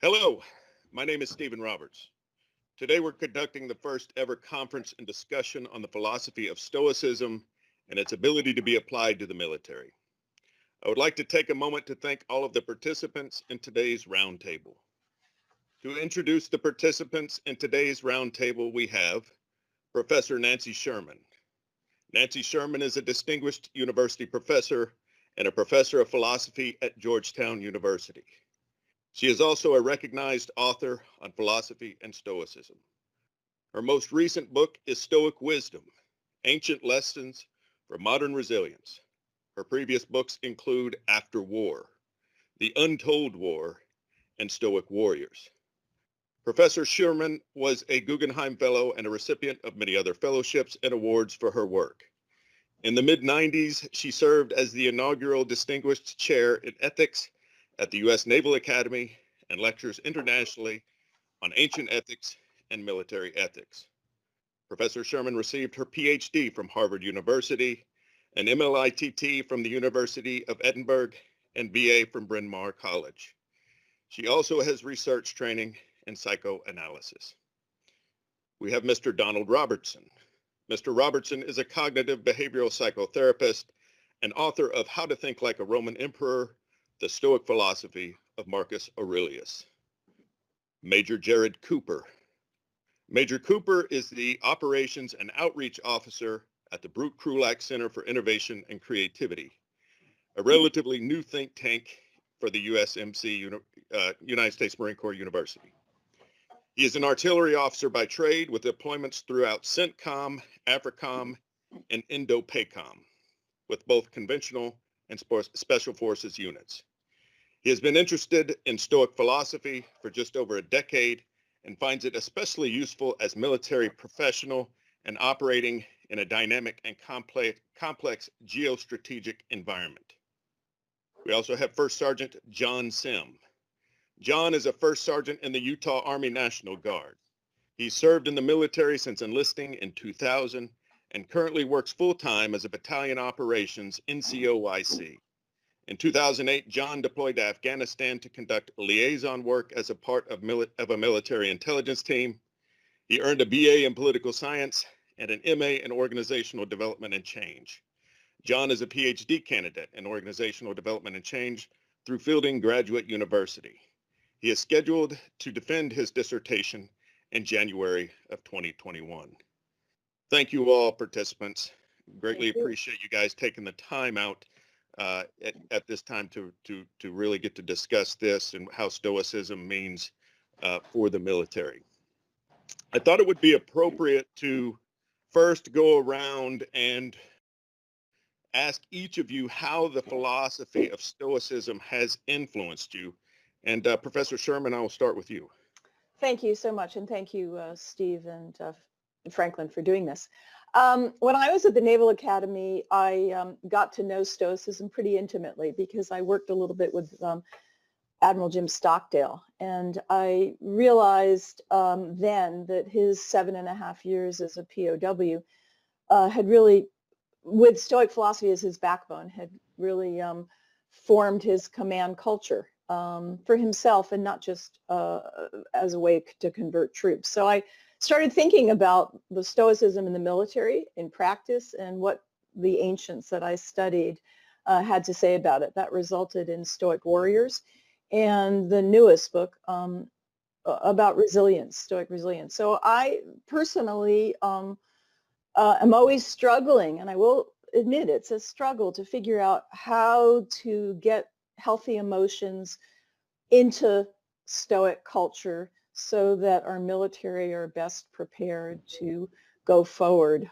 Hello, my name is Stephen Roberts. Today we're conducting the first ever conference and discussion on the philosophy of Stoicism and its ability to be applied to the military. I would like to take a moment to thank all of the participants in today's roundtable. To introduce the participants in today's roundtable, we have Professor Nancy Sherman. Nancy Sherman is a distinguished university professor and a professor of philosophy at Georgetown University. She is also a recognized author on philosophy and Stoicism. Her most recent book is Stoic Wisdom, Ancient Lessons for Modern Resilience. Her previous books include After War, The Untold War, and Stoic Warriors. Professor Sherman was a Guggenheim Fellow and a recipient of many other fellowships and awards for her work. In the mid-90s, she served as the inaugural Distinguished Chair in Ethics at the U.S. Naval Academy and lectures internationally on ancient ethics and military ethics. Professor Sherman received her PhD from Harvard University, an MLITT from the University of Edinburgh, and BA from Bryn Mawr College. She also has research training in psychoanalysis. We have Mr. Donald Robertson. Mr. Robertson is a cognitive behavioral psychotherapist and author of How to Think Like a Roman Emperor, The Stoic Philosophy of Marcus Aurelius. Major Jared Cooper. Major Cooper is the Operations and Outreach Officer at the Krulak Center for Innovation and Creativity, a relatively new think tank for the USMCU, United States Marine Corps University. He is an artillery officer by trade with deployments throughout CENTCOM, AFRICOM, and INDOPACOM, with both conventional and special forces units. He has been interested in Stoic philosophy for just over a decade and finds it especially useful as military professional and operating in a dynamic and complex geostrategic environment. We also have First Sergeant John Sim. John is a first sergeant in the Utah Army National Guard. He served in the military since enlisting in 2000 and currently works full-time as a battalion operations NCOIC. In 2008, John deployed to Afghanistan to conduct liaison work as a part of a military intelligence team. He earned a BA in political science and an MA in organizational development and change. John is a PhD candidate in organizational development and change through Fielding Graduate University. He is scheduled to defend his dissertation in January of 2021. Thank you all participants. Greatly appreciate you guys taking the time out at this time to really get to discuss this and how Stoicism means for the military. I thought it would be appropriate to first go around and ask each of you how the philosophy of Stoicism has influenced you. And Professor Sherman, I will start with you. Thank you so much, and thank you, Steve and Franklin, for doing this. When I was at the Naval Academy, I got to know Stoicism pretty intimately because I worked a little bit with Admiral Jim Stockdale, and I realized then that his 7.5 years as a POW had really, with Stoic philosophy as his backbone, had really formed his command culture for himself and not just as a way to convert troops. So I started thinking about the Stoicism in the military in practice and what the ancients that I studied had to say about it. That resulted in Stoic Warriors and the newest book about resilience, Stoic resilience. So I personally am always struggling, and I will admit it's a struggle to figure out how to get healthy emotions into Stoic culture so that our military are best prepared to go forward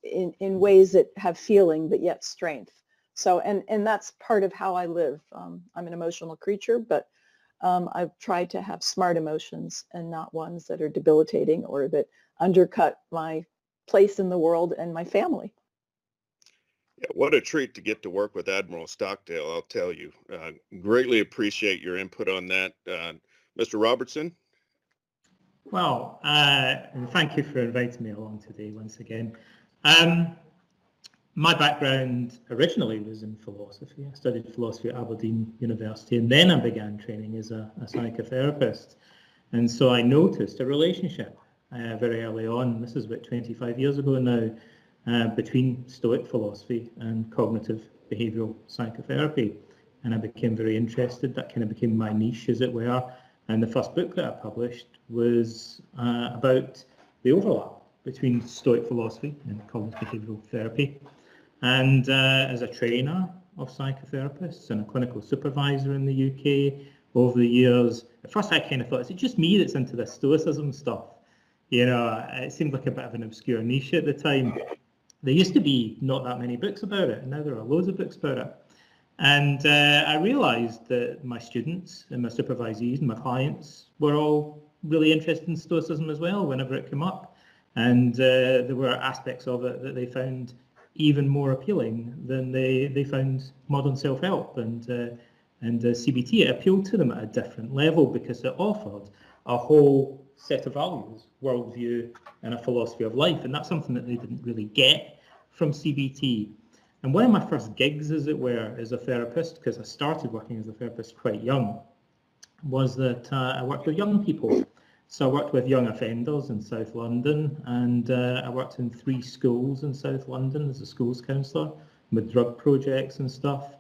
in ways that have feeling but yet strength. So, and that's part of how I live. I'm an emotional creature, but I've tried to have smart emotions and not ones that are debilitating or that undercut my place in the world and my family. Yeah, what a treat to get to work with Admiral Stockdale, I'll tell you. Greatly appreciate your input on that. Mr. Robertson? Well, thank you for inviting me along today once again. my background originally was in philosophy. I studied philosophy at Aberdeen University, and then I began training as a psychotherapist. And so I noticed a relationship very early on, this is about 25 years ago now, between Stoic philosophy and cognitive behavioural psychotherapy. And I became very interested. That kind of became my niche, as it were. And the first book that I published was about the overlap between Stoic philosophy and cognitive behavioural therapy. And as a trainer of psychotherapists and a clinical supervisor in the UK over the years, at first I kind of thought, is it just me that's into this Stoicism stuff? You know, it seemed like a bit of an obscure niche at the time. There used to be not that many books about it, and now there are loads of books about it. And I realised that my students and my supervisees and my clients were all really interested in Stoicism as well whenever it came up. And there were aspects of it that they found even more appealing than they found modern self-help and CBT. It appealed to them at a different level because it offered a whole set of values, worldview, and a philosophy of life. And that's something that they didn't really get from CBT. And one of my first gigs, as it were, as a therapist, because I started working as a therapist quite young, was that I worked with young people. So I worked with young offenders in South London, and I worked in 3 schools in South London as a schools counsellor with drug projects and stuff.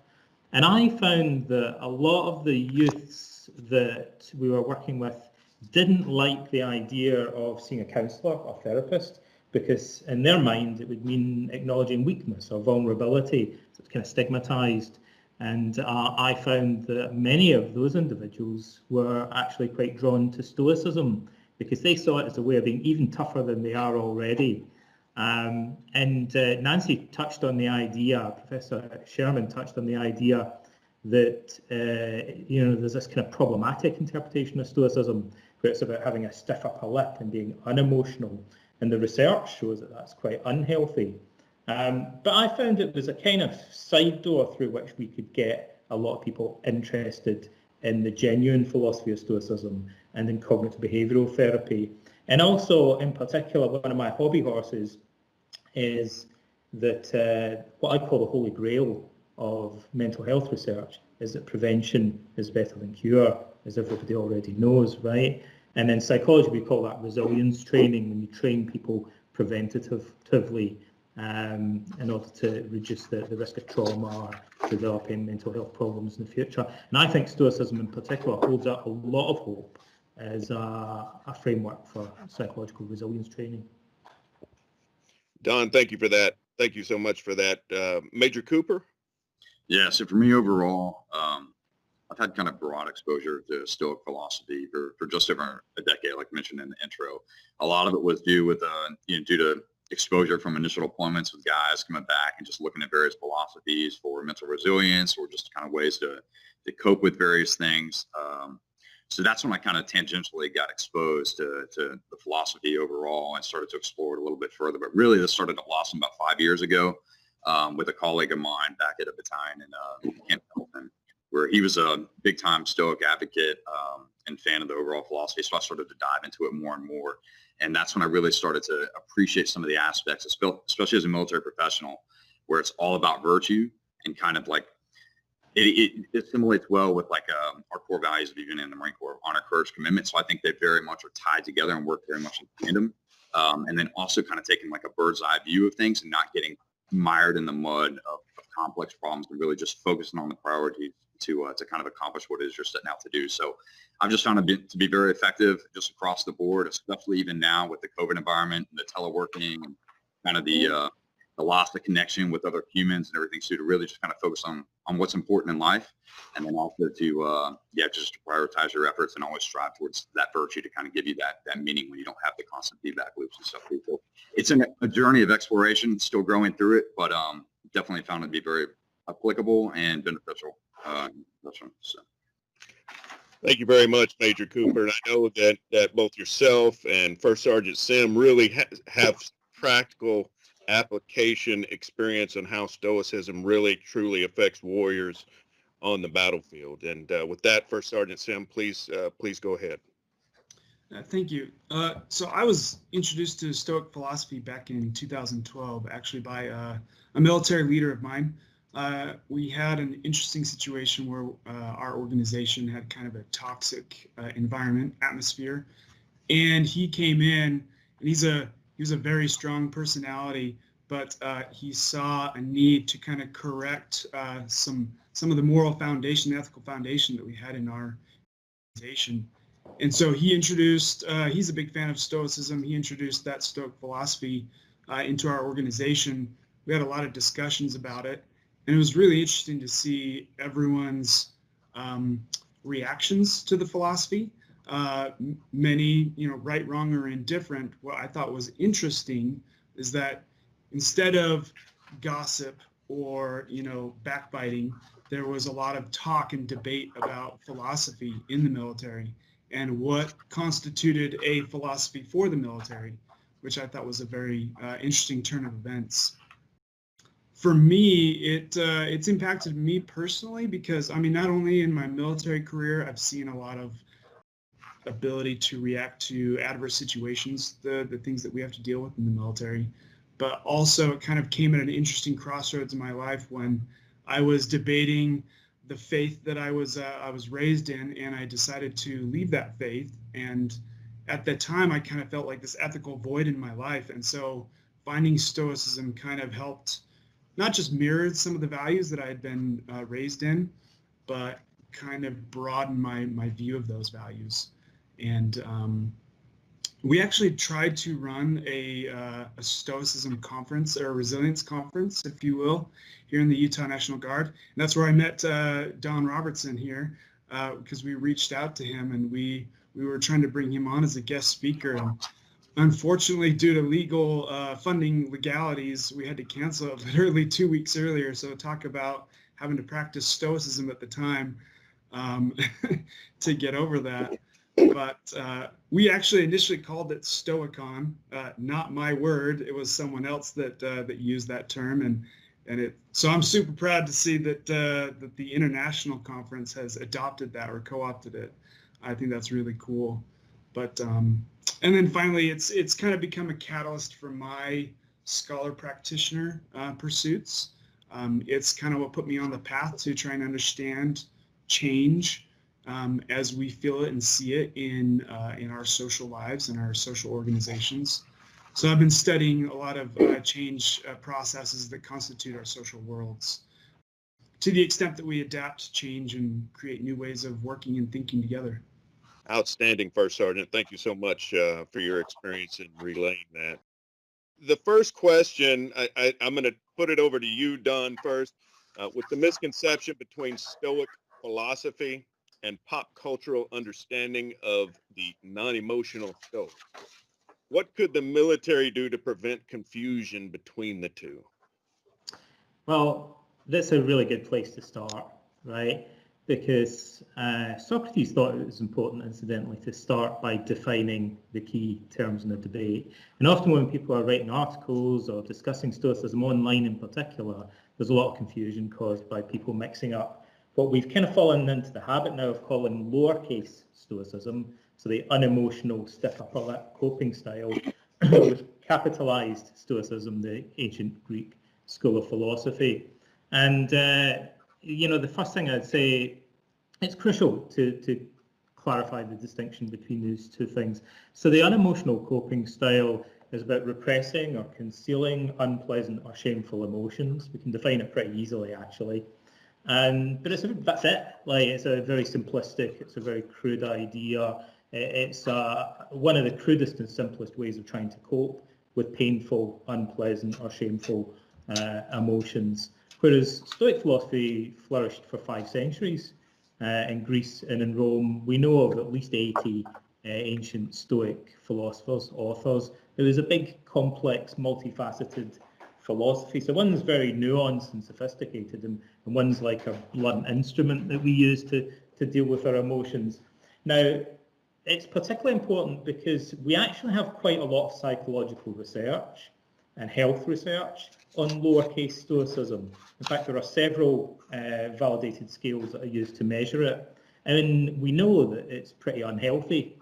And I found that a lot of the youths that we were working with didn't like the idea of seeing a counsellor or therapist, because in their mind it would mean acknowledging weakness or vulnerability. So it's kind of stigmatised. And I found that many of those individuals were actually quite drawn to Stoicism because they saw it as a way of being even tougher than they are already. And Nancy touched on the idea, Professor Sherman touched on the idea that there's this kind of problematic interpretation of Stoicism where it's about having a stiff upper lip and being unemotional. And the research shows that that's quite unhealthy. But I found it was a kind of side door through which we could get a lot of people interested in the genuine philosophy of Stoicism and in cognitive behavioural therapy. And also, in particular, one of my hobby horses is that what I call the holy grail of mental health research is that prevention is better than cure, as everybody already knows, right? And in psychology, we call that resilience training, when you train people preventatively in order to reduce the risk of trauma or developing mental health problems in the future. And I think Stoicism in particular holds up a lot of hope as a framework for psychological resilience training. Don, thank you for that. Thank you so much for that. Major Cooper? Yeah, so for me overall, I've had kind of broad exposure to Stoic philosophy for just over a decade, like mentioned in the intro. A lot of it was due to exposure from initial deployments with guys coming back and just looking at various philosophies for mental resilience or just kind of ways to cope with various things. So that's when I kind of tangentially got exposed to the philosophy overall and started to explore it a little bit further. But really, this started at Blossom about 5 years ago with a colleague of mine back at a battalion in Camp Pendleton, where he was a big-time Stoic advocate and fan of the overall philosophy. So I started to dive into it more and more. And that's when I really started to appreciate some of the aspects, especially as a military professional, where it's all about virtue and kind of like it assimilates well with like our core values of even in the Marine Corps, honor, courage, commitment. So I think they very much are tied together and work very much in tandem. And then also kind of taking like a bird's eye view of things and not getting mired in the mud of complex problems and really just focusing on the priorities to kind of accomplish what it is you're setting out to do. So I've just found it to be very effective just across the board, especially even now with the COVID environment and the teleworking and kind of the loss of connection with other humans and everything. So to really just kind of focus on what's important in life, and then also to just to prioritize your efforts and always strive towards that virtue to kind of give you that meaning when you don't have the constant feedback loops and stuff. So it's a journey of exploration, still growing through it, but definitely found it to be very applicable and beneficial. So. Thank you very much, Major Cooper. And I know that both yourself and First Sergeant Sim really have practical application experience on how Stoicism really truly affects warriors on the battlefield. And with that, First Sergeant Sim, please go ahead. Thank you. So I was introduced to Stoic philosophy back in 2012, actually by a military leader of mine. We had an interesting situation where our organization had kind of a toxic environment, atmosphere, and he came in, and he was a very strong personality, but he saw a need to kind of correct some of the moral foundation, the ethical foundation that we had in our organization. And so he introduced, he's a big fan of Stoicism. He introduced that Stoic philosophy into our organization. We had a lot of discussions about it. And it was really interesting to see everyone's reactions to the philosophy. Many, right, wrong, or indifferent. What I thought was interesting is that instead of gossip or, backbiting, there was a lot of talk and debate about philosophy in the military and what constituted a philosophy for the military, which I thought was a very interesting turn of events. For me, it's impacted me personally because, not only in my military career, I've seen a lot of ability to react to adverse situations, the things that we have to deal with in the military, but also it kind of came at an interesting crossroads in my life when I was debating the faith that I was raised in, and I decided to leave that faith. And at that time, I kind of felt like this ethical void in my life. And so finding Stoicism kind of helped not just mirror some of the values that I had been raised in, but kind of broaden my view of those values. And we actually tried to run a Stoicism conference, or a resilience conference, if you will, here in the Utah National Guard. And that's where I met Don Robertson here, because we reached out to him and we were trying to bring him on as a guest speaker. And unfortunately, due to legal funding legalities, we had to cancel it literally 2 weeks earlier. So talk about having to practice Stoicism at the time to get over that. But we actually initially called it Stoicon, not my word. It was someone else that used that term, and so I'm super proud to see that the international conference has adopted that or co-opted it. I think that's really cool. But and then finally, it's kind of become a catalyst for my scholar practitioner pursuits. It's kind of what put me on the path to try and understand change as we feel it and see it in our social lives and our social organizations. So I've been studying a lot of change processes that constitute our social worlds, to the extent that we adapt, change, and create new ways of working and thinking together. Outstanding, First Sergeant. Thank you so much for your experience in relaying that. The first question, I'm going to put it over to you, Don, first. With the misconception between Stoic philosophy and pop cultural understanding of the non-emotional Stoic, what could the military do to prevent confusion between the two? Well, that's a really good place to start, right? Because Socrates thought it was important, incidentally, to start by defining the key terms in the debate. And often when people are writing articles or discussing Stoicism online in particular, there's a lot of confusion caused by people mixing up what we've kind of fallen into the habit now of calling lowercase Stoicism, so the unemotional, stiff upper lip coping style, with capitalized Stoicism, the ancient Greek school of philosophy. And the first thing I'd say, it's crucial to clarify the distinction between those two things. So the unemotional coping style is about repressing or concealing unpleasant or shameful emotions. We can define it pretty easily, actually. But that's it. Like, it's a very simplistic, it's a very crude idea. It's one of the crudest and simplest ways of trying to cope with painful, unpleasant, or shameful emotions. Whereas Stoic philosophy flourished for 5 centuries in Greece and in Rome. We know of at least 80 ancient Stoic philosophers, authors. It was a big, complex, multifaceted philosophy. So one's very nuanced and sophisticated, and one's like a blunt instrument that we use to deal with our emotions. Now, it's particularly important because we actually have quite a lot of psychological research and health research on lowercase Stoicism. In fact, there are several validated scales that are used to measure it. And we know that it's pretty unhealthy.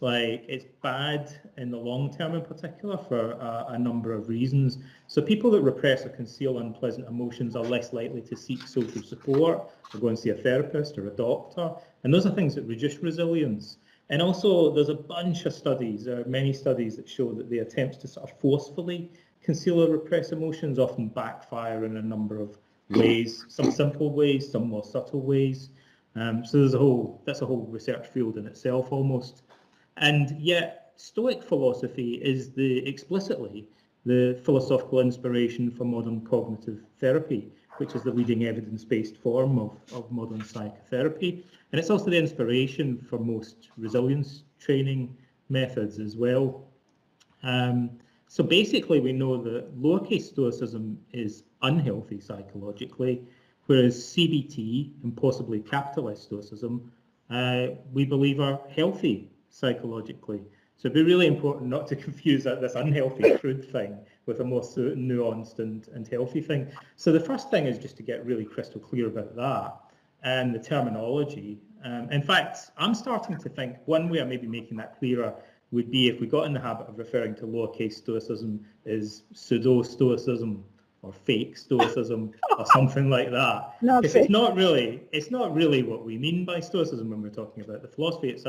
Like, it's bad in the long term in particular for a number of reasons. So people that repress or conceal unpleasant emotions are less likely to seek social support or go and see a therapist or a doctor. And those are things that reduce resilience. And also, there's a bunch of studies, there are many studies that show that the attempts to sort of forcefully conceal or repress emotions often backfire in a number of ways, some simple ways, some more subtle ways. So that's a whole research field in itself almost. And yet, Stoic philosophy is explicitly the philosophical inspiration for modern cognitive therapy, which is the leading evidence-based form of modern psychotherapy. And it's also the inspiration for most resilience training methods as well. So basically, we know that lowercase Stoicism is unhealthy psychologically, whereas CBT and possibly capitalist Stoicism, we believe are healthy psychologically. So it'd be really important not to confuse this unhealthy, crude thing with a more nuanced and healthy thing. So the first thing is just to get really crystal clear about that and the terminology. In fact, I'm starting to think one way of maybe making that clearer would be if we got in the habit of referring to lowercase Stoicism as pseudo-Stoicism or fake Stoicism or something like that. Because it's not really what we mean by Stoicism when we're talking about the philosophy. It's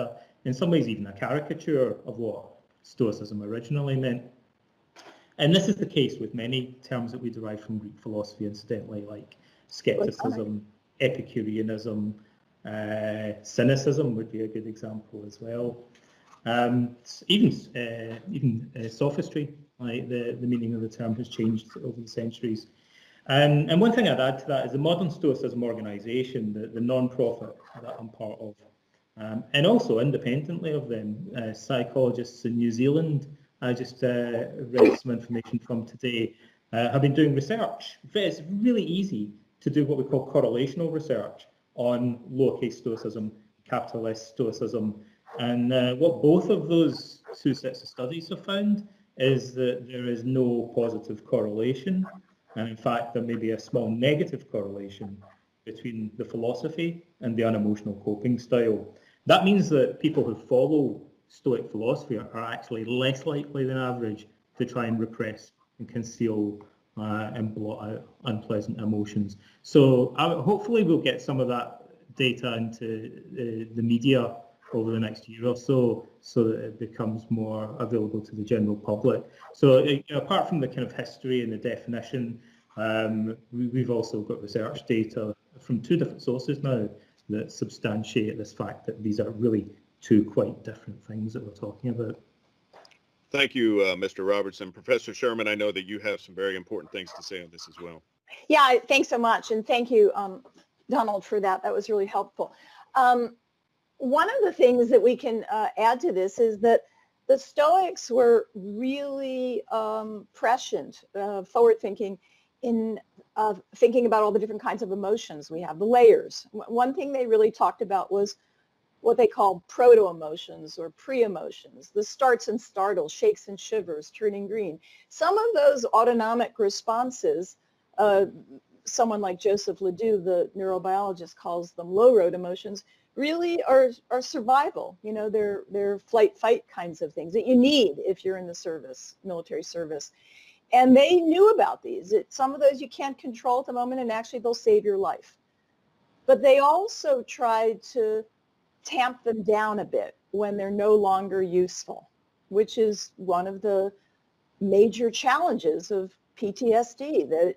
in some ways even a caricature of what Stoicism originally meant. And this is the case with many terms that we derive from Greek philosophy, incidentally, like skepticism, Epicureanism, cynicism would be a good example as well. Even sophistry, like the meaning of the term has changed over the centuries. And one thing I'd add to that is the modern Stoicism organisation, the non-profit that I'm part of, and also independently of them, psychologists in New Zealand, I just read some information from today, have been doing research. It's really easy to do what we call correlational research on lowercase Stoicism, capitalist Stoicism. And what both of those two sets of studies have found is that there is no positive correlation. And in fact, there may be a small negative correlation between the philosophy and the unemotional coping style. That means that people who follow Stoic philosophy are actually less likely than average to try and repress and conceal and blot out unpleasant emotions. So hopefully we'll get some of that data into the media over the next year or so that it becomes more available to the general public. So apart from the kind of history and the definition, we've also got research data from two different sources now that substantiate this fact that these are really two quite different things that we're talking about. Thank you, Mr. Robertson. Professor Sherman, I know that you have some very important things to say on this as well. Yeah, thanks so much. And thank you, Donald, for that. That was really helpful. One of the things that we can add to this is that the Stoics were really prescient, forward-thinking in thinking about all the different kinds of emotions we have, the layers. One thing they really talked about was what they call proto-emotions or pre-emotions, the starts and startles, shakes and shivers, turning green. Some of those autonomic responses, someone like Joseph Ledoux, the neurobiologist, calls them low-road emotions, really are survival. You know, they're flight-fight kinds of things that you need if you're in the service, military service. And they knew about these. Some of those you can't control at the moment, and actually they'll save your life. But they also tried to tamp them down a bit when they're no longer useful, which is one of the major challenges of PTSD, that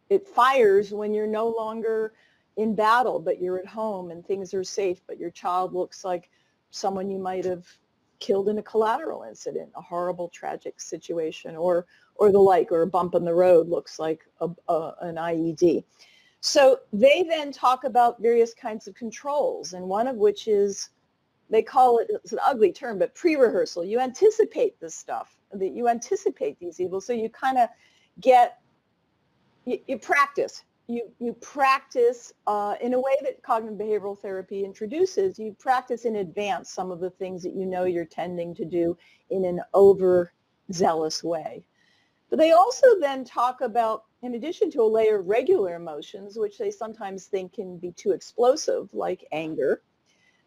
it fires when you're no longer in battle, but you're at home and things are safe, but your child looks like someone you might have killed in a collateral incident, a horrible, tragic situation, or the like, or a bump in the road looks like an IED. So they then talk about various kinds of controls, and one of which is, they call it, it's an ugly term, but pre-rehearsal. You anticipate this stuff, that you anticipate these evils, so you kind of you practice. You practice in a way that cognitive behavioral therapy introduces. You practice in advance some of the things that you know you're tending to do in an overzealous way. But they also then talk about, in addition to a layer of regular emotions, which they sometimes think can be too explosive, like anger,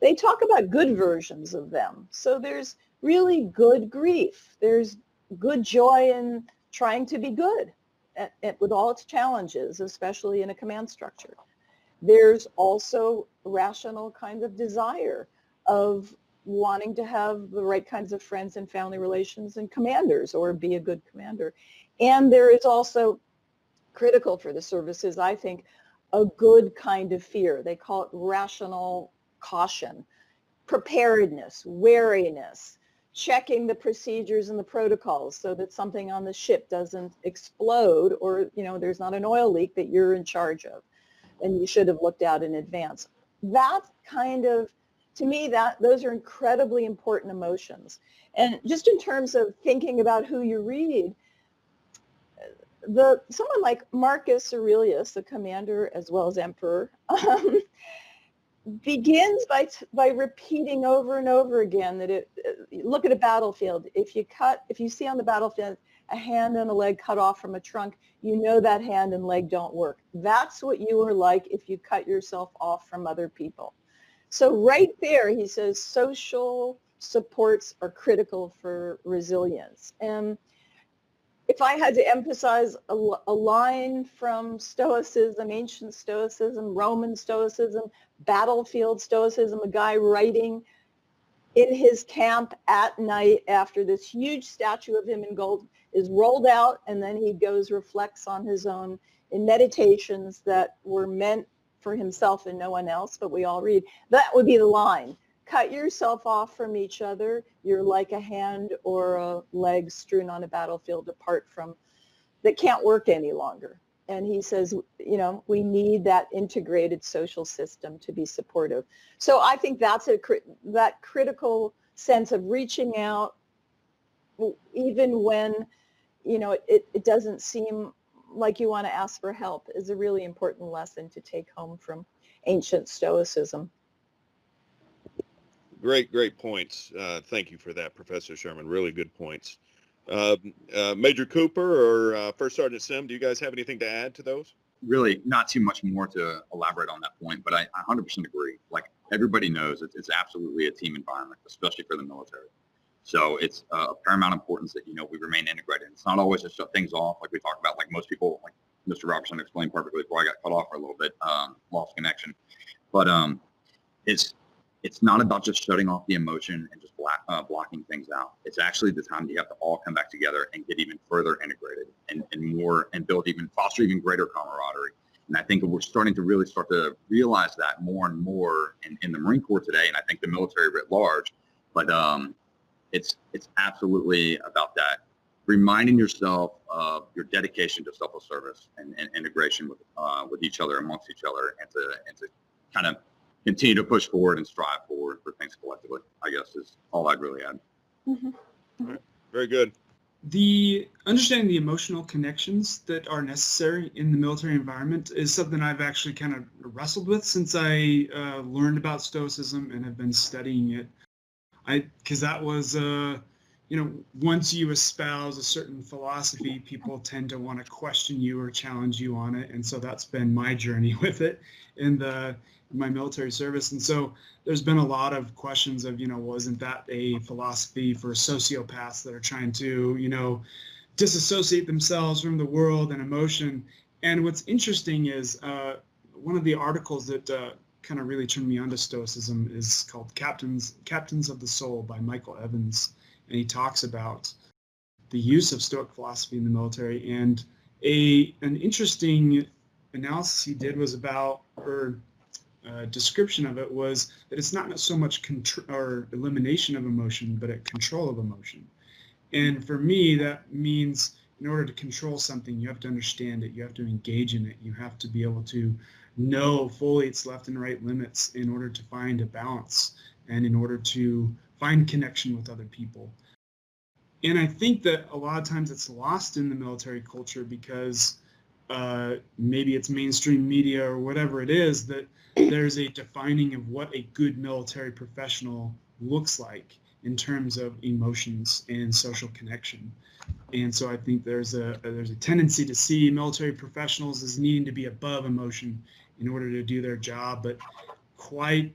they talk about good versions of them. So there's really good grief. There's good joy in trying to be good with all its challenges, especially in a command structure. There's also rational kind of desire of wanting to have the right kinds of friends and family relations and commanders, or be a good commander. And there is also, critical for the services, I think, a good kind of fear. They call it rational caution, preparedness, wariness, checking the procedures and the protocols so that something on the ship doesn't explode, or there's not an oil leak that you're in charge of and you should have looked out in advance. That kind of, to me, those are incredibly important emotions. And just in terms of thinking about who you read, someone like Marcus Aurelius, the commander as well as emperor, begins by repeating over and over again that look at a battlefield. If you see on the battlefield a hand and a leg cut off from a trunk, you know that hand and leg don't work. That's what you are like if you cut yourself off from other people. So right there, he says social supports are critical for resilience. And if I had to emphasize a line from Stoicism, ancient Stoicism, Roman Stoicism, battlefield Stoicism, a guy writing in his camp at night after this huge statue of him in gold is rolled out, and then he goes, reflects on his own in meditations that were meant for himself and no one else, but we all read. That would be the line. Cut yourself off from each other. You're like a hand or a leg strewn on a battlefield apart from, that can't work any longer. And he says, we need that integrated social system to be supportive. So I think that's that critical sense of reaching out, even when, it doesn't seem like you want to ask for help, is a really important lesson to take home from ancient Stoicism. Great points. Thank you for that, Professor Sherman. Really good points. Major Cooper or First Sergeant Sim, do you guys have anything to add to those? Really not too much more to elaborate on that point, but I 100% agree. Like everybody knows, it's absolutely a team environment, especially for the military. So it's of paramount importance that, we remain integrated. It's not always to shut things off like we talked about, like most people, like Mr. Robertson explained perfectly before I got cut off for a little bit, lost connection. But it's not about just shutting off the emotion and just blocking things out. It's actually the time that you have to all come back together and get even further integrated and build foster even greater camaraderie. And I think we're starting to really realize that more and more in the Marine Corps today, and I think the military writ large. But it's absolutely about that. Reminding yourself of your dedication to selfless service and integration with each other, amongst each other, and to kind of continue to push forward and strive forward for things collectively, I guess, is all I'd really add. Mm-hmm. All right. Very good. The understanding the emotional connections that are necessary in the military environment is something I've actually kind of wrestled with since I learned about Stoicism and have been studying it. Because that was, once you espouse a certain philosophy, people tend to want to question you or challenge you on it. And so that's been my journey with it in my military service. And so there's been a lot of questions of, wasn't that a philosophy for sociopaths that are trying to, disassociate themselves from the world and emotion? And what's interesting is one of the articles that kind of really turned me on to Stoicism is called Captains of the Soul by Michael Evans. And he talks about the use of Stoic philosophy in the military. And an interesting analysis he did was about, or description of it was, that it's not so much or elimination of emotion, but a control of emotion. And for me, that means in order to control something, you have to understand it, you have to engage in it, you have to be able to know fully its left and right limits in order to find a balance and in order to find connection with other people. And I think that a lot of times it's lost in the military culture because maybe it's mainstream media or whatever it is, that there's a defining of what a good military professional looks like in terms of emotions and social connection. And so I think there's a tendency to see military professionals as needing to be above emotion in order to do their job, but quite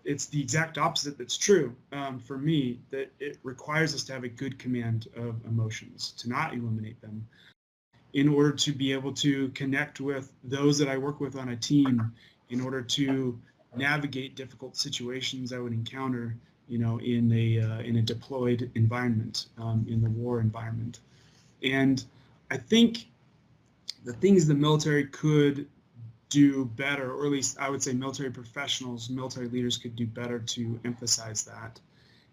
it's the exact opposite that's true for me, that it requires us to have a good command of emotions, to not eliminate them, in order to be able to connect with those that I work with on a team, in order to navigate difficult situations I would encounter, in a deployed environment, in the war environment. And I think the things the military could do better, or at least I would say military professionals, military leaders could do better to emphasize that,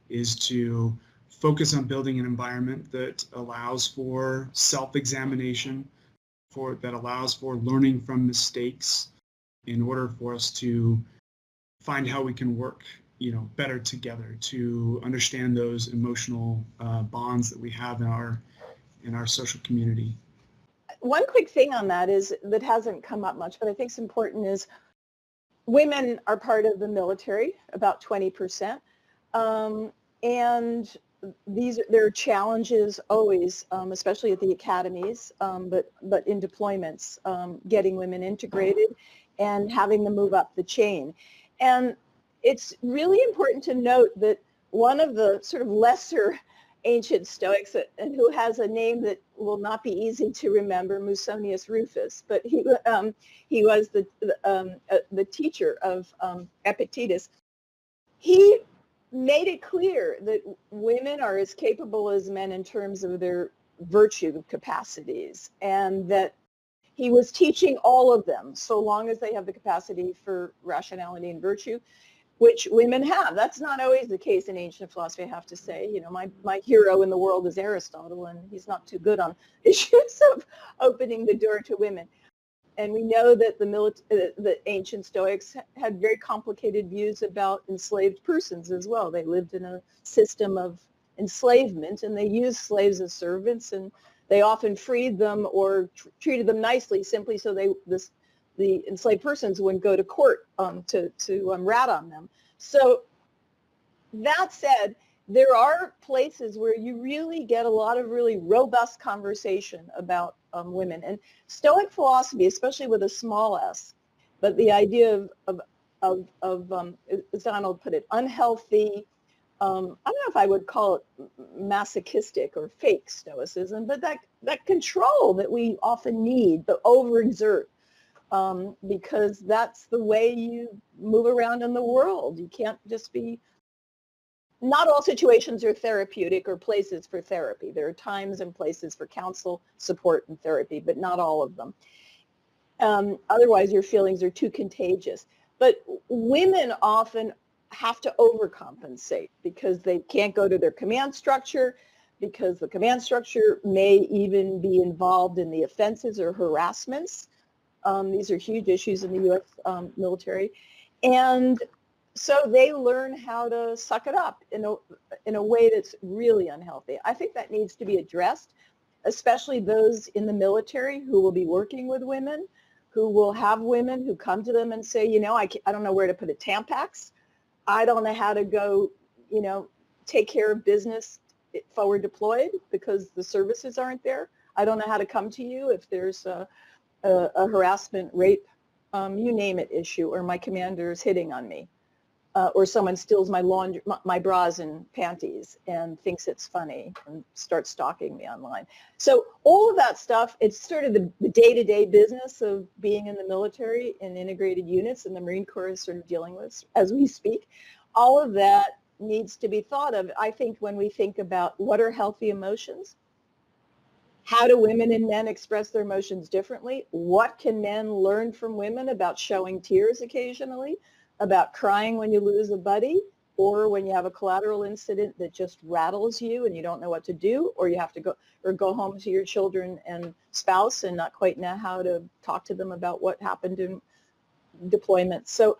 is to focus on building an environment that allows for self-examination, that allows for learning from mistakes, in order for us to find how we can work, better together, to understand those emotional bonds that we have in our social community. One quick thing on that that hasn't come up much, but I think it's important, is women are part of the military, about 20%. And there are challenges always, especially at the academies, but in deployments, getting women integrated and having them move up the chain. And it's really important to note that one of the sort of lesser ancient Stoics, and who has a name that will not be easy to remember, Musonius Rufus, but he was the teacher of Epictetus. He made it clear that women are as capable as men in terms of their virtue capacities, and that he was teaching all of them, so long as they have the capacity for rationality and virtue, which women have. That's not always the case in ancient philosophy, I have to say. My hero in the world is Aristotle, and he's not too good on issues of opening the door to women. And we know that the ancient Stoics had very complicated views about enslaved persons as well. They lived in a system of enslavement, and they used slaves as servants, and they often freed them or treated them nicely, simply so the enslaved persons wouldn't go to court to rat on them. So that said, there are places where you really get a lot of really robust conversation about women. And Stoic philosophy, especially with a small s, but the idea of as Donald put it, unhealthy, I don't know if I would call it masochistic or fake Stoicism, but that control that we often need, the overexert, because that's the way you move around in the world. You can't just be, not all situations are therapeutic or places for therapy. There are times and places for counsel, support, and therapy, but not all of them. Otherwise, your feelings are too contagious. But women often have to overcompensate because they can't go to their command structure, because the command structure may even be involved in the offenses or harassments. These are huge issues in the U.S. Military. And so they learn how to suck it up in a way that's really unhealthy. I think that needs to be addressed, especially those in the military who will be working with women, who will have women who come to them and say, I don't know where to put a Tampax. I don't know how to go, take care of business forward deployed because the services aren't there. I don't know how to come to you if there's a harassment, rape, you name it issue, or my commander is hitting on me, or someone steals my bras and panties and thinks it's funny and starts stalking me online. So all of that stuff, it's sort of the day-to-day business of being in the military and integrated units, and the Marine Corps is sort of dealing with as we speak. All of that needs to be thought of. I think when we think about what are healthy emotions, how do women and men express their emotions differently? What can men learn from women about showing tears occasionally, about crying when you lose a buddy, or when you have a collateral incident that just rattles you and you don't know what to do, or you have to go home to your children and spouse and not quite know how to talk to them about what happened in deployment. So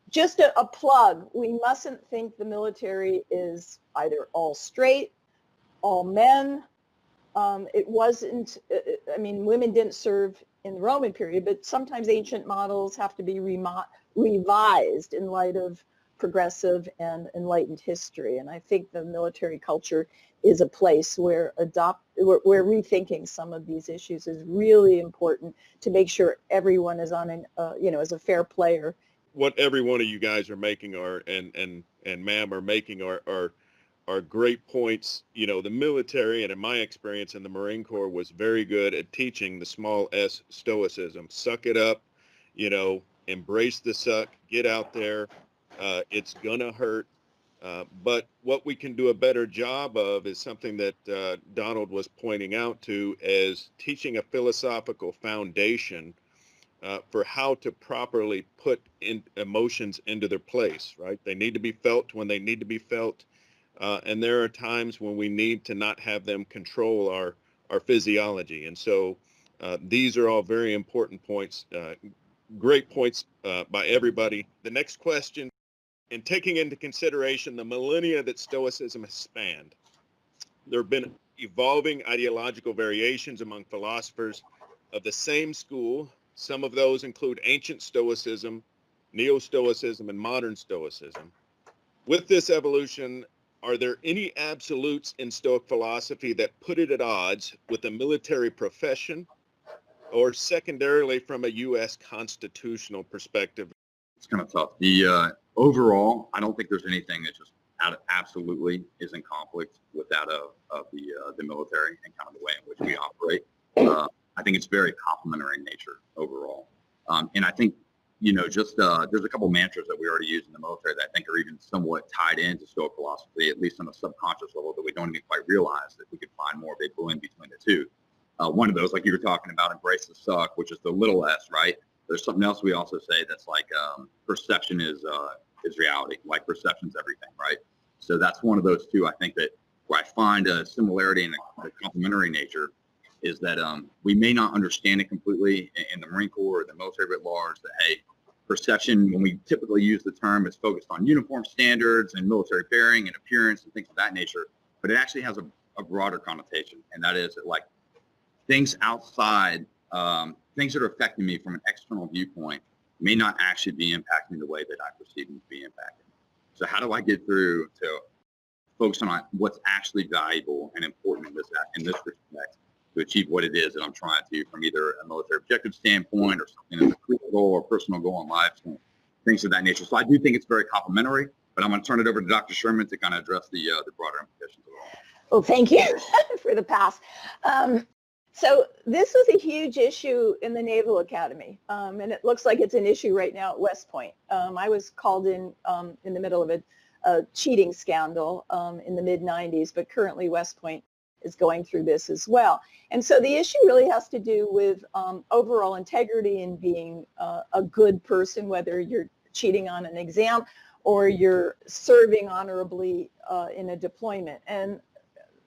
just a plug, we mustn't think the military is either all straight, all men. It wasn't, women didn't serve in the Roman period, but sometimes ancient models have to be revised in light of progressive and enlightened history. And I think the military culture is a place where rethinking some of these issues is really important to make sure everyone is on is a fair player what every one of you guys are making and ma'am are making are great points. You know, the military, and in my experience in the Marine Corps, was very good at teaching the small s stoicism. Suck it up, you know, embrace the suck, get out there. It's gonna hurt. But what we can do a better job of is something that Donald was pointing out to, as teaching a philosophical foundation for how to properly put in emotions into their place, right? They need to be felt when they need to be felt. And there are times when we need to not have them control our physiology. And so these are all very important points, great points by everybody. The next question, in taking into consideration the millennia that Stoicism has spanned, there have been evolving ideological variations among philosophers of the same school. Some of those include ancient Stoicism, Neo-Stoicism, and modern Stoicism. With this evolution, are there any absolutes in Stoic philosophy that put it at odds with the military profession, or secondarily from a U.S. constitutional perspective? It's kind of tough. The overall, I don't think there's anything that just absolutely is in conflict with that of the military and kind of the way in which we operate. I think it's very complementary in nature overall. And I think, you know, just there's a couple mantras that we already use in the military that I think are even somewhat tied into Stoic philosophy, at least on a subconscious level, that we don't even quite realize that we could find more of a blend between the two. One of those, like you were talking about, embrace the suck, which is the little s, right? There's something else we also say that's like perception is reality, like perception's everything, right? So that's one of those two, I think, that where I find a similarity in the complementary nature is that we may not understand it completely in the Marine Corps or the military writ large, that, hey, perception, when we typically use the term, is focused on uniform standards and military bearing and appearance and things of that nature, but it actually has a broader connotation, and that is that, like, things outside, things that are affecting me from an external viewpoint may not actually be impacting the way that I perceive them to be impacted. So how do I get through to focus on what's actually valuable and important in this respect to achieve what it is that I'm trying to, from either a military objective standpoint or something as a career goal or personal goal in life, things of that nature. So I do think it's very complementary, but I'm going to turn it over to Dr. Sherman to kind of address the broader implications of it all. Well, thank you for the pass. So this was a huge issue in the Naval Academy, and it looks like it's an issue right now at West Point. I was called in the middle of a cheating scandal in the mid-90s, but currently West Point is going through this as well. And so the issue really has to do with overall integrity and being a good person, whether you're cheating on an exam or you're serving honorably in a deployment. And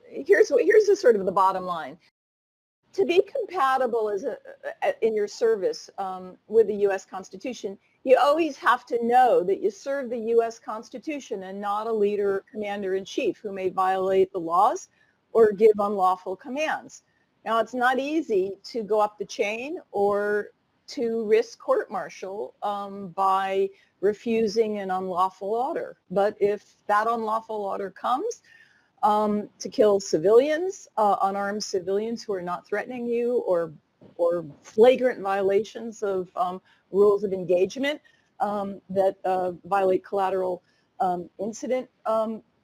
here's the sort of the bottom line. To be compatible in your service with the U.S. Constitution, you always have to know that you serve the U.S. Constitution and not a leader or commander-in-chief who may violate the laws or give unlawful commands. Now, it's not easy to go up the chain or to risk court-martial by refusing an unlawful order. But if that unlawful order comes, to kill civilians, unarmed civilians who are not threatening you, or flagrant violations of rules of engagement that violate collateral incident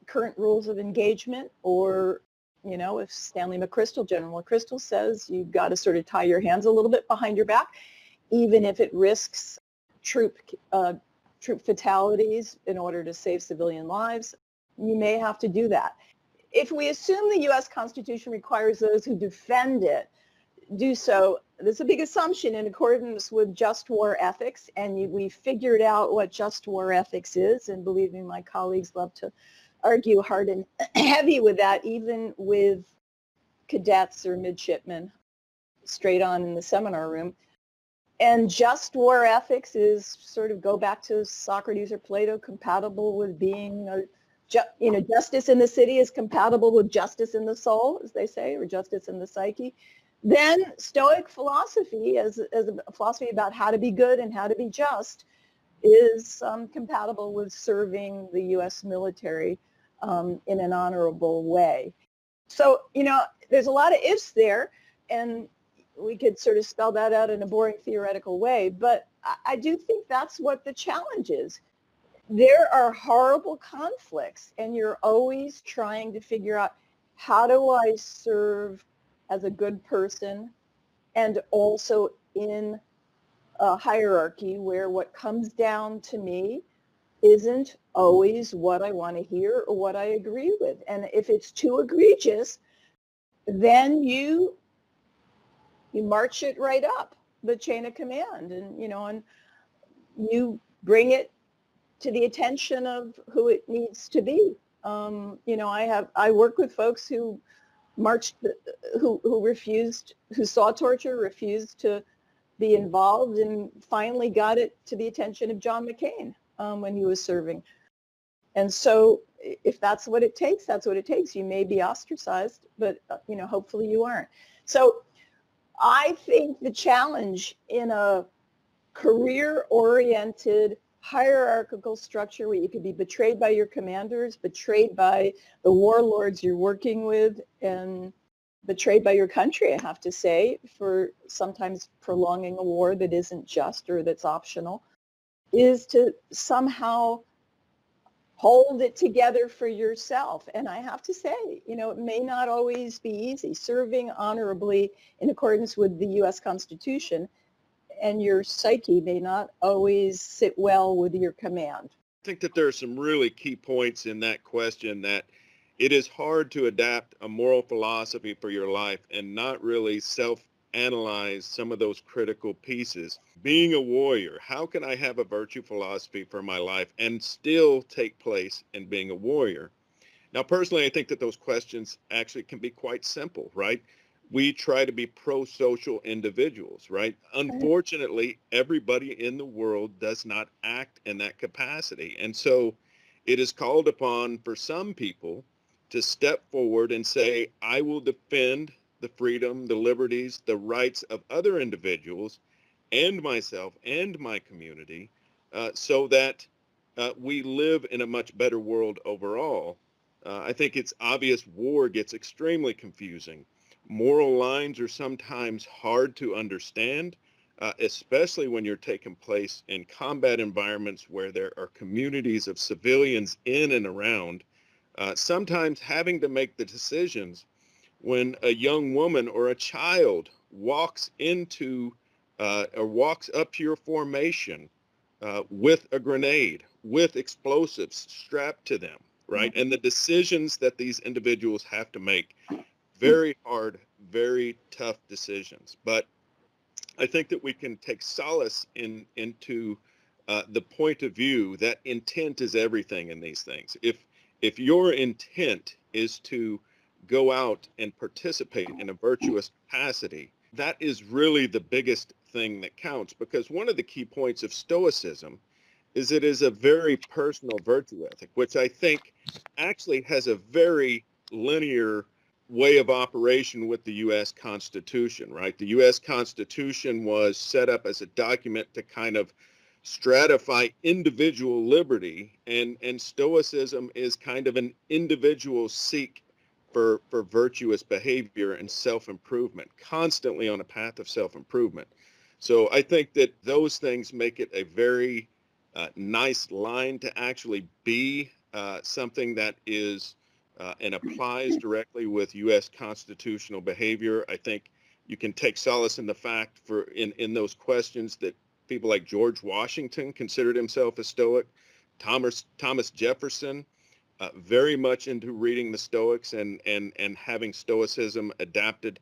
current rules of engagement, or, you know, if General McChrystal says you've got to sort of tie your hands a little bit behind your back, even if it risks troop fatalities in order to save civilian lives, you may have to do that. If we assume the U.S. Constitution requires those who defend it do so, there's a big assumption in accordance with just war ethics, and we figured out what just war ethics is, and believe me, my colleagues love to argue hard and heavy with that, even with cadets or midshipmen straight on in the seminar room. And just war ethics is sort of, go back to Socrates or Plato, compatible with being justice in the city is compatible with justice in the soul, as they say, or justice in the psyche. Then Stoic philosophy, as a philosophy about how to be good and how to be just, is compatible with serving the U.S. military in an honorable way. So, you know, there's a lot of ifs there, and we could sort of spell that out in a boring theoretical way, but I do think that's what the challenge is. There are horrible conflicts, and you're always trying to figure out, how do I serve as a good person, and also in a hierarchy where what comes down to me isn't always what I want to hear or what I agree with. And if it's too egregious, then you march it right up the chain of command, and and you bring it to the attention of who it needs to be. I work with folks who marched, who refused, who saw torture, refused to be involved, and finally got it to the attention of John McCain when he was serving. And so if that's what it takes, that's what it takes. You may be ostracized, but hopefully you aren't. So I think the challenge in a career-oriented hierarchical structure where you could be betrayed by your commanders, betrayed by the warlords you're working with, and betrayed by your country, I have to say, for sometimes prolonging a war that isn't just or that's optional, is to somehow hold it together for yourself. And I have to say, it may not always be easy. Serving honorably in accordance with the U.S. Constitution and your psyche may not always sit well with your command. I think that there are some really key points in that question, that it is hard to adapt a moral philosophy for your life and not really self-analyze some of those critical pieces. Being a warrior, how can I have a virtue philosophy for my life and still take place in being a warrior? Now, personally, I think that those questions actually can be quite simple, right? We try to be pro-social individuals, right? Unfortunately, everybody in the world does not act in that capacity. And so it is called upon for some people to step forward and say, I will defend the freedom, the liberties, the rights of other individuals and myself and my community, so that we live in a much better world overall. I think it's obvious war gets extremely confusing. Moral lines are sometimes hard to understand, especially when you're taking place in combat environments where there are communities of civilians in and around. Sometimes having to make the decisions when a young woman or a child walks into or walks up to your formation with a grenade, with explosives strapped to them, right? And the decisions that these individuals have to make, very hard, very tough decisions. But I think that we can take solace into the point of view that intent is everything in these things. If your intent is to go out and participate in a virtuous capacity, that is really the biggest thing that counts, because one of the key points of Stoicism is it is a very personal virtue ethic, which I think actually has a very linear way of operation with the U.S. Constitution, right? The U.S. Constitution was set up as a document to kind of stratify individual liberty, and Stoicism is kind of an individual seek for virtuous behavior and self-improvement, constantly on a path of self-improvement. So I think that those things make it a very nice line to actually be something that is and applies directly with U.S. constitutional behavior. I think you can take solace in the fact in those questions that people like George Washington considered himself a Stoic. Thomas Jefferson, very much into reading the Stoics and having Stoicism adapted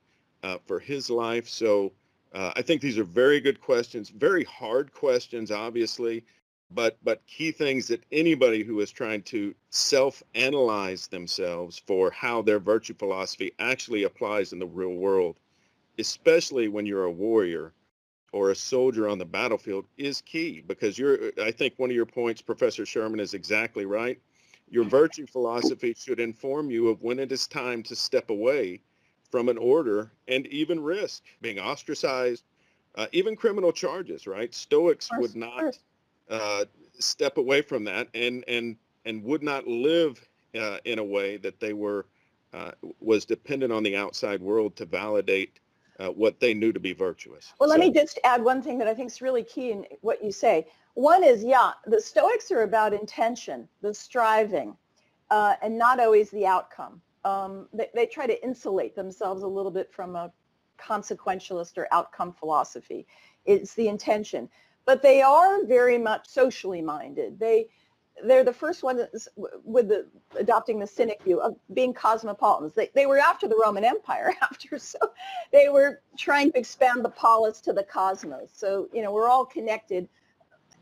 for his life. So I think these are very good questions, very hard questions, obviously, but key things that anybody who is trying to self-analyze themselves for how their virtue philosophy actually applies in the real world, especially when you're a warrior or a soldier on the battlefield, is key. Because I think one of your points, Professor Sherman, is exactly right. Your virtue philosophy should inform you of when it is time to step away from an order and even risk being ostracized, even criminal charges, right? Stoics would not step away from that and would not live in a way that they was dependent on the outside world to validate what they knew to be virtuous. Well, let So- me just add one thing that I think is really key in what you say. One is, the Stoics are about intention, the striving, and not always the outcome. They try to insulate themselves a little bit from a consequentialist or outcome philosophy. It's the intention. But they are very much socially minded. They're the first ones with adopting the Cynic view of being cosmopolitans. They were after the Roman Empire so they were trying to expand the polis to the cosmos. So, we're all connected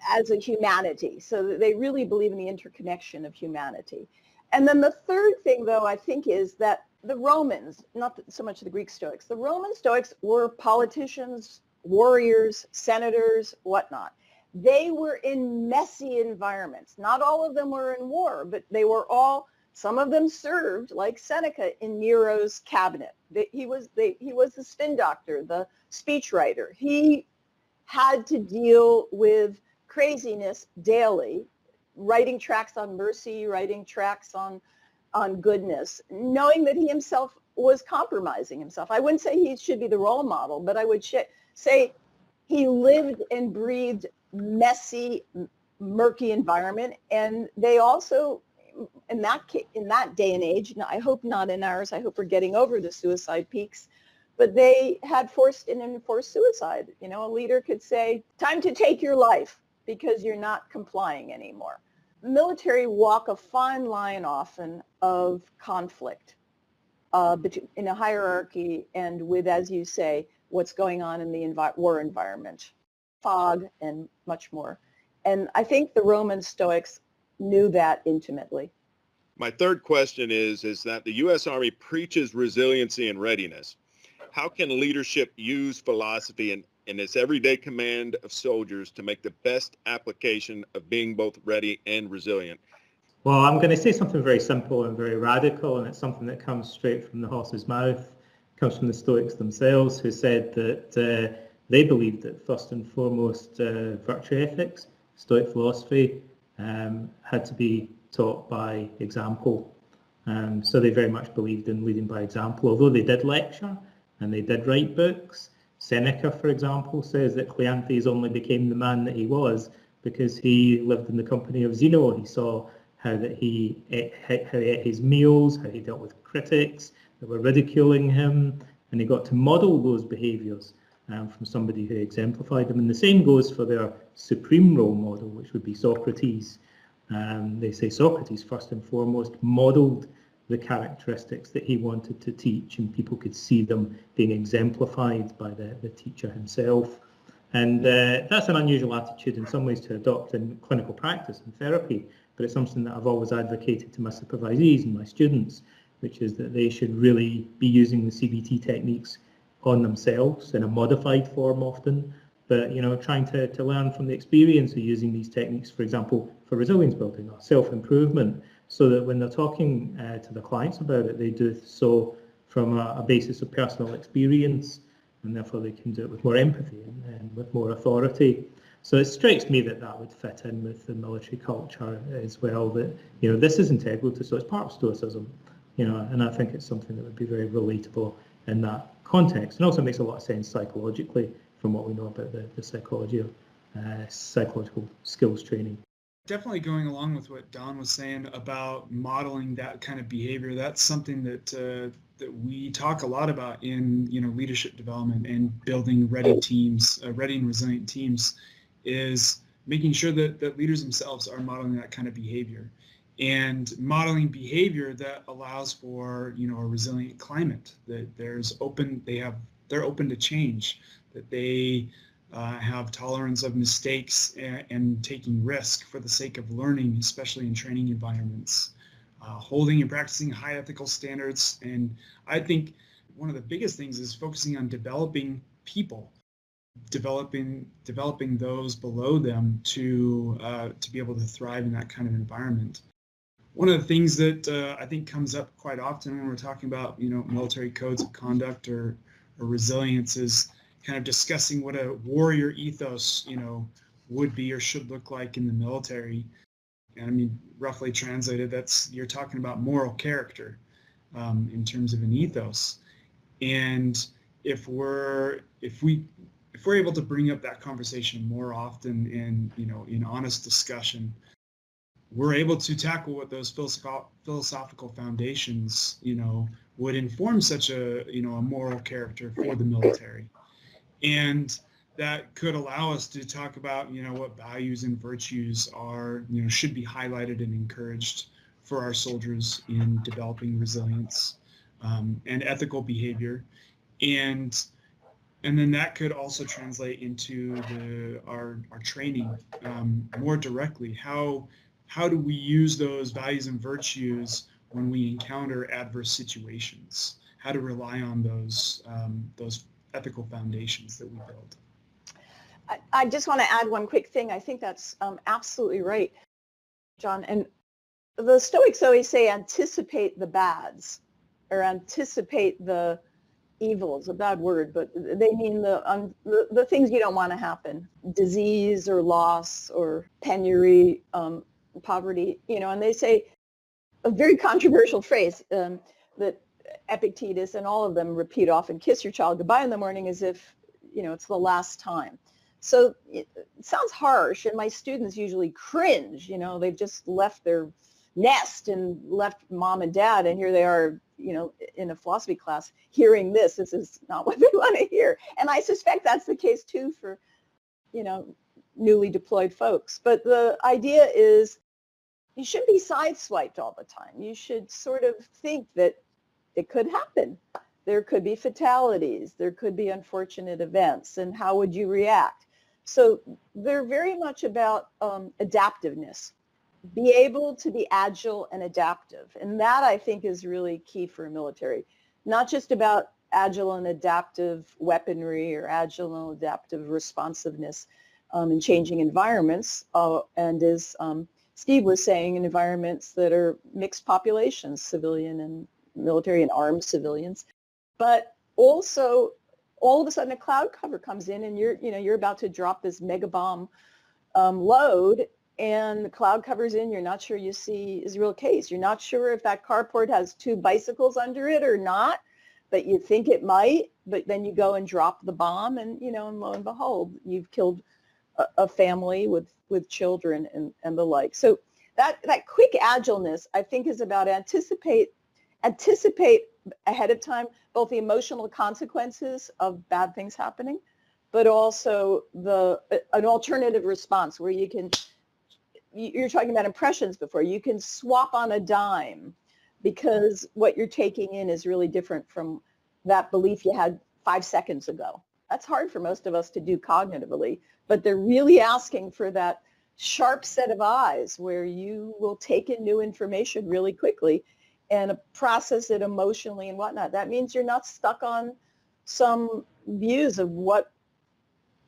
as a humanity. So they really believe in the interconnection of humanity. And then the third thing, though, I think is that the Romans, not so much the Greek Stoics, the Roman Stoics were politicians, warriors, senators, whatnot. They were in messy environments. Not all of them were in war, but they were all, some of them served, like Seneca, in Nero's cabinet. He was the spin doctor, the speechwriter. He had to deal with craziness daily, writing tracts on mercy, writing tracts on goodness, knowing that he himself was compromising himself. I wouldn't say he should be the role model, but I would say he lived and breathed messy, murky environment. And they also, in that day and age, I hope not in ours, I hope we're getting over the suicide peaks, but they had forced and enforced suicide. A leader could say, time to take your life because you're not complying anymore. Military walk a fine line often of conflict in a hierarchy and with, as you say, what's going on in the war environment, fog and much more. And I think the Roman Stoics knew that intimately. My third question is that the U.S. Army preaches resiliency and readiness. How can leadership use philosophy in its everyday command of soldiers to make the best application of being both ready and resilient? Well, I'm going to say something very simple and very radical, and it's something that comes straight from the horse's mouth. It comes from the Stoics themselves, who said that they believed that first and foremost virtue ethics, Stoic philosophy, had to be taught by example. So they very much believed in leading by example, although they did lecture and they did write books. Seneca, for example, says that Cleanthes only became the man that he was because he lived in the company of Zeno. He saw how he ate his meals, how he dealt with critics that were ridiculing him, and he got to model those behaviours from somebody who exemplified them. And the same goes for their supreme role model, which would be Socrates. They say Socrates, first and foremost, modelled the characteristics that he wanted to teach, and people could see them being exemplified by the teacher himself. And that's an unusual attitude in some ways to adopt in clinical practice and therapy, but it's something that I've always advocated to my supervisees and my students, which is that they should really be using the CBT techniques on themselves in a modified form often, but trying to learn from the experience of using these techniques, for example, for resilience building or self-improvement, so that when they're talking to the clients about it, they do so from a basis of personal experience, and therefore they can do it with more empathy and with more authority. So it strikes me that would fit in with the military culture as well, that this is integral to, so it's part of Stoicism, and I think it's something that would be very relatable in that context, and also makes a lot of sense psychologically from what we know about the psychology of psychological skills training. Definitely going along with what Don was saying about modeling that kind of behavior. That's something that we talk a lot about in leadership development and building ready teams, ready and resilient teams, is making sure that leaders themselves are modeling that kind of behavior, and modeling behavior that allows for a resilient climate, that they're open to change, that they have tolerance of mistakes and taking risk for the sake of learning, especially in training environments, holding and practicing high ethical standards. And I think one of the biggest things is focusing on developing people, developing those below them to be able to thrive in that kind of environment. One of the things that I think comes up quite often when we're talking about military codes of conduct or resilience is kind of discussing what a warrior ethos would be or should look like in the military. And I mean, roughly translated, you're talking about moral character in terms of an ethos. And if we're able to bring up that conversation more often in honest discussion, we're able to tackle what those philosophical foundations, would inform such a moral character for the military. And that could allow us to talk about, what values and virtues are, should be highlighted and encouraged for our soldiers in developing resilience and ethical behavior. And then that could also translate into our training more directly. How do we use those values and virtues when we encounter adverse situations? How to rely on those ethical foundations that we build. I just want to add one quick thing. I think that's absolutely right, John. And the Stoics always say anticipate the bads, or anticipate the evils, a bad word, but they mean the things you don't want to happen, disease or loss or penury, poverty, and they say a very controversial phrase that Epictetus and all of them repeat often: kiss your child goodbye in the morning as if, it's the last time. So it sounds harsh, and my students usually cringe. They've just left their nest and left mom and dad, and here they are, in a philosophy class hearing this. This is not what they want to hear. And I suspect that's the case too for, newly deployed folks. But the idea is you shouldn't be sideswiped all the time. You should sort of think that it could happen. There could be fatalities. There could be unfortunate events. And how would you react? So they're very much about adaptiveness. Be able to be agile and adaptive. And that, I think, is really key for a military. Not just about agile and adaptive weaponry or agile and adaptive responsiveness in changing environments. And as Steve was saying, in environments that are mixed populations, civilian and military and armed civilians. But also, all of a sudden, a cloud cover comes in, and you're about to drop this mega bomb load, and the cloud cover's in. You're not sure you see Israel case. You're not sure if that carport has 2 bicycles under it or not, but you think it might. But then you go and drop the bomb, and and lo and behold, you've killed a family with children and the like. So that quick agileness, I think, is about anticipate ahead of time both the emotional consequences of bad things happening, but also an alternative response where you're talking about impressions before, you can swap on a dime because what you're taking in is really different from that belief you had 5 seconds ago. That's hard for most of us to do cognitively, but they're really asking for that sharp set of eyes where you will take in new information really quickly and process it emotionally and whatnot. That means you're not stuck on some views of what,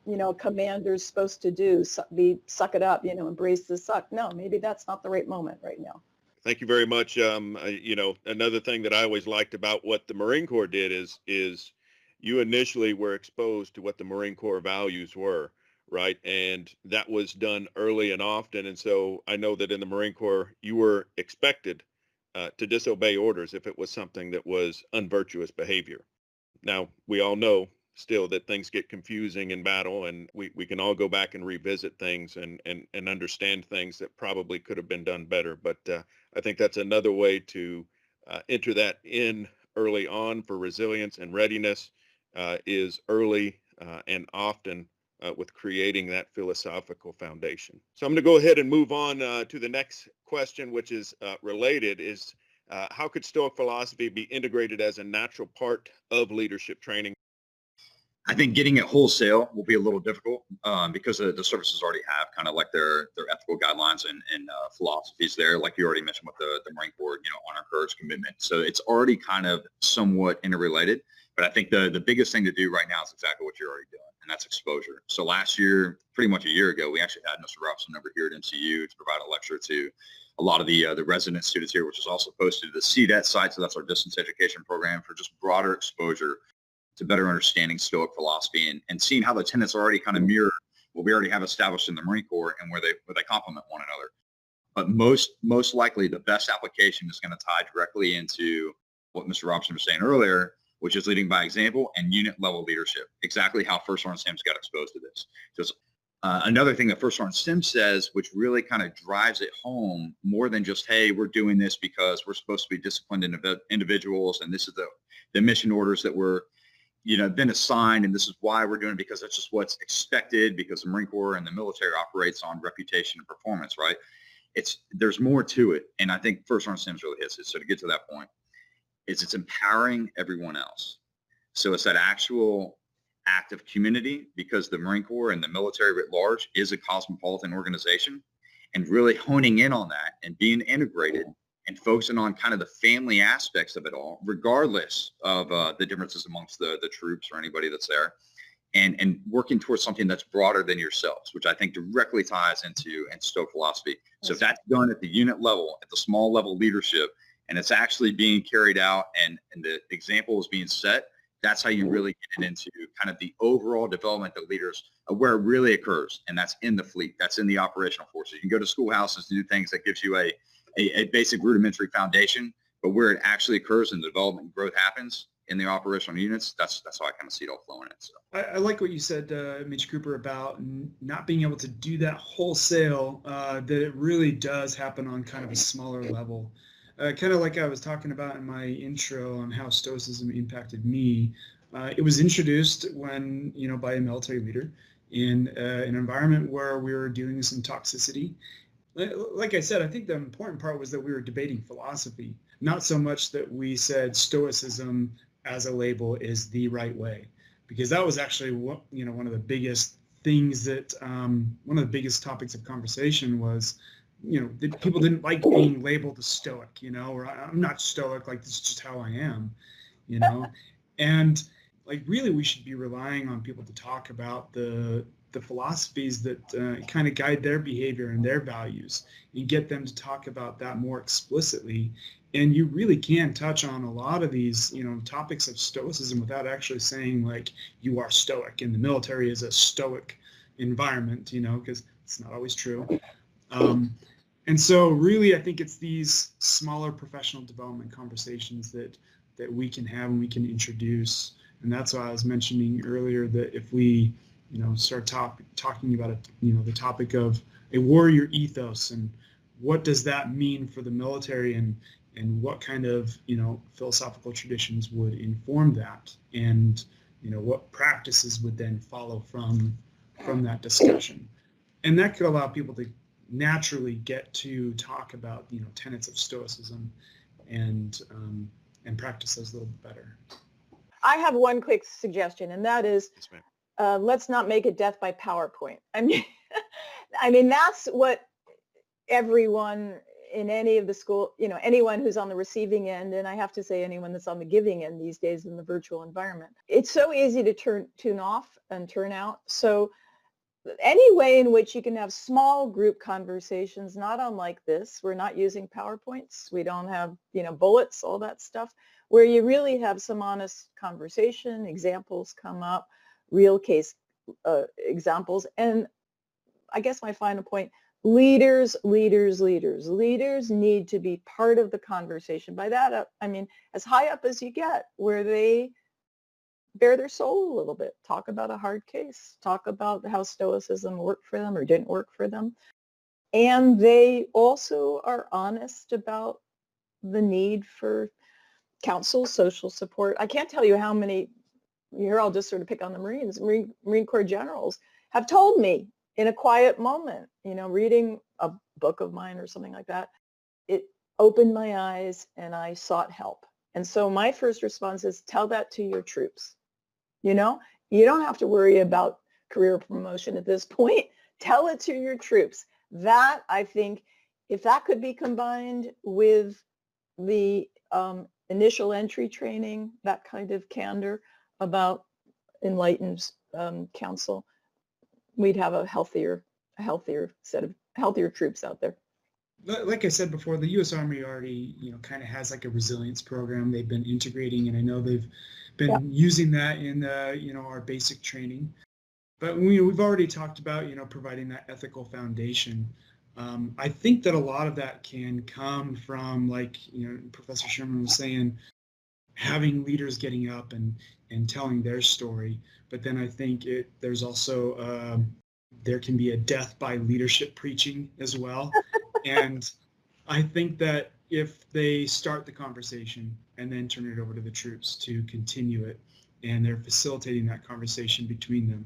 a commander's supposed to do, suck it up, embrace the suck. No, maybe that's not the right moment right now. Thank you very much. Another thing that I always liked about what the Marine Corps did is you initially were exposed to what the Marine Corps values were, right? And that was done early and often. And so I know that in the Marine Corps, you were expected to disobey orders if it was something that was unvirtuous behavior. Now, we all know still that things get confusing in battle, and we can all go back and revisit things and understand things that probably could have been done better. But I think that's another way to enter that in early on for resilience and readiness is early and often with creating that philosophical foundation. So I'm going to go ahead and move on to the next question, which is related, is how could Stoic philosophy be integrated as a natural part of leadership training? I think getting it wholesale will be a little difficult because the services already have kind of like their ethical guidelines and philosophies there, like you already mentioned with the Marine Corps, honor, courage, commitment. So it's already kind of somewhat interrelated. But I think the biggest thing to do right now is exactly what you're already doing, and that's exposure. So last year, pretty much a year ago, we actually had Mr. Robertson over here at MCU to provide a lecture to a lot of the resident students here, which is also posted to the CDET site. So that's our distance education program for just broader exposure to better understanding Stoic philosophy and seeing how the tenets already kind of mirror what we already have established in the Marine Corps and where they complement one another. But most likely the best application is going to tie directly into what Mr. Robertson was saying earlier, which is leading by example, and unit level leadership. Exactly how First Sergeant Sims got exposed to this. Just another thing that First Sergeant Sims says, which really kind of drives it home more than just, hey, we're doing this because we're supposed to be disciplined individuals, and this is the mission orders that we're been assigned, and this is why we're doing it, because that's just what's expected, because the Marine Corps and the military operates on reputation and performance, right? There's more to it, and I think First Sergeant Sims really hits it. So to get to that point, it's empowering everyone else. So it's that actual act of community, because the Marine Corps and the military writ large is a cosmopolitan organization, and really honing in on that and being integrated and focusing on kind of the family aspects of it all, regardless of the differences amongst the troops or anybody that's there, and working towards something that's broader than yourselves, which I think directly ties into Stoic philosophy. So if that's done at the unit level, at the small level leadership, and it's actually being carried out and the example is being set, that's how you really get it into kind of the overall development of leaders, where it really occurs. And that's in the fleet. That's in the operational forces. You can go to schoolhouses to do things that gives you a basic rudimentary foundation, but where it actually occurs and the development and growth happens in the operational units, that's how I kind of see it all flowing in. So I like what you said, Mitch Cooper, about not being able to do that wholesale, that it really does happen on kind of a smaller level. Kind of like I was talking about in my intro on how Stoicism impacted me. It was introduced when, by a military leader in an environment where we were dealing with some toxicity. Like I said, I think the important part was that we were debating philosophy, not so much that we said Stoicism as a label is the right way, because that was actually one of the biggest things that one of the biggest topics of conversation was, that people didn't like being labeled a Stoic, or I'm not Stoic, like this is just how I am, and like really we should be relying on people to talk about the philosophies that kind of guide their behavior and their values, and get them to talk about that more explicitly. And you really can touch on a lot of these, topics of Stoicism without actually saying like you are Stoic and the military is a Stoic environment, because it's not always true. And so really, I think it's these smaller professional development conversations that we can have and we can introduce. And that's why I was mentioning earlier that if we, start talking about the topic of a warrior ethos and what does that mean for the military, and what kind of, philosophical traditions would inform that, and, what practices would then follow from that discussion. And that could allow people to naturally get to talk about, tenets of Stoicism and practice those a little bit better. I have one quick suggestion, and that is, Yes, ma'am. let's not make it death by PowerPoint. I mean, that's what everyone in any of the school, anyone who's on the receiving end, and I have to say anyone that's on the giving end these days in the virtual environment, it's so easy to tune off and turn out. So any way in which you can have small group conversations, not unlike this, we're not using PowerPoints, we don't have, bullets, all that stuff, where you really have some honest conversation, examples come up, real case examples. And I guess my final point, leaders need to be part of the conversation. By that, I mean, as high up as you get, where they bare their soul a little bit, talk about a hard case, talk about how Stoicism worked for them or didn't work for them. And they also are honest about the need for counsel, social support. I can't tell you how many, here I'll just sort of pick on the Marine Corps generals have told me in a quiet moment, reading a book of mine or something like that, it opened my eyes and I sought help. And so my first response is tell that to your troops. You don't have to worry about career promotion at this point. Tell it to your troops. That, I think, if that could be combined with the initial entry training, that kind of candor about enlightened counsel, we'd have a healthier troops out there. Like I said before, the U.S. Army already, kind of has like a resilience program they've been integrating, and I know they've been using that in, our basic training. But we've already talked about, providing that ethical foundation. I think that a lot of that can come from, like, Professor Sherman was saying, having leaders getting up and telling their story. But then I think there's also there can be a death by leadership preaching as well. And I think that if they start the conversation and then turn it over to the troops to continue it, and they're facilitating that conversation between them,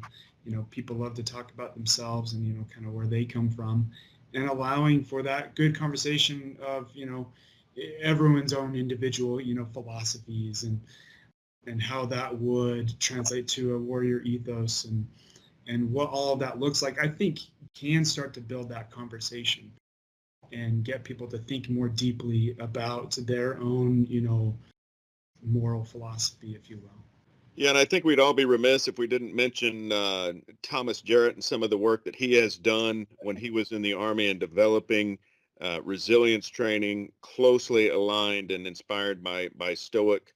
people love to talk about themselves and, kind of where they come from, and allowing for that good conversation of, everyone's own individual, philosophies and how that would translate to a warrior ethos and what all of that looks like, I think can start to build that conversation and get people to think more deeply about their own, moral philosophy, if you will. Yeah, and I think we'd all be remiss if we didn't mention Thomas Jarrett and some of the work that he has done when he was in the Army and developing resilience training closely aligned and inspired by Stoic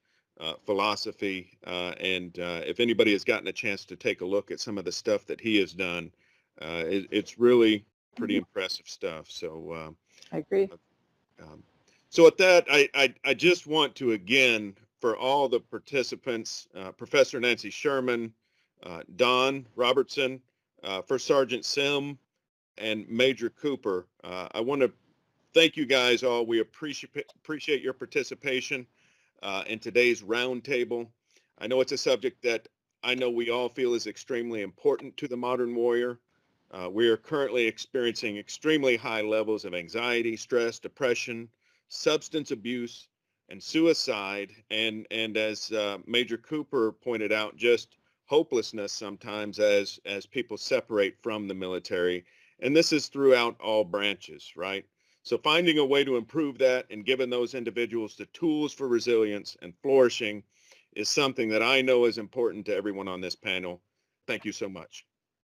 philosophy. And if anybody has gotten a chance to take a look at some of the stuff that he has done, it's really pretty impressive stuff. So I agree. So with that, I just want to, again, for all the participants, Professor Nancy Sherman, Don Robertson, First Sergeant Sim, and Major Cooper, I want to thank you guys all. We appreciate your participation in today's roundtable. I know it's a subject that I know we all feel is extremely important to the modern warrior. We are currently experiencing extremely high levels of anxiety, stress, depression, substance abuse, and suicide. And as Major Cooper pointed out, just hopelessness sometimes as people separate from the military. And this is throughout all branches, right? So finding a way to improve that and giving those individuals the tools for resilience and flourishing is something that I know is important to everyone on this panel. Thank you so much.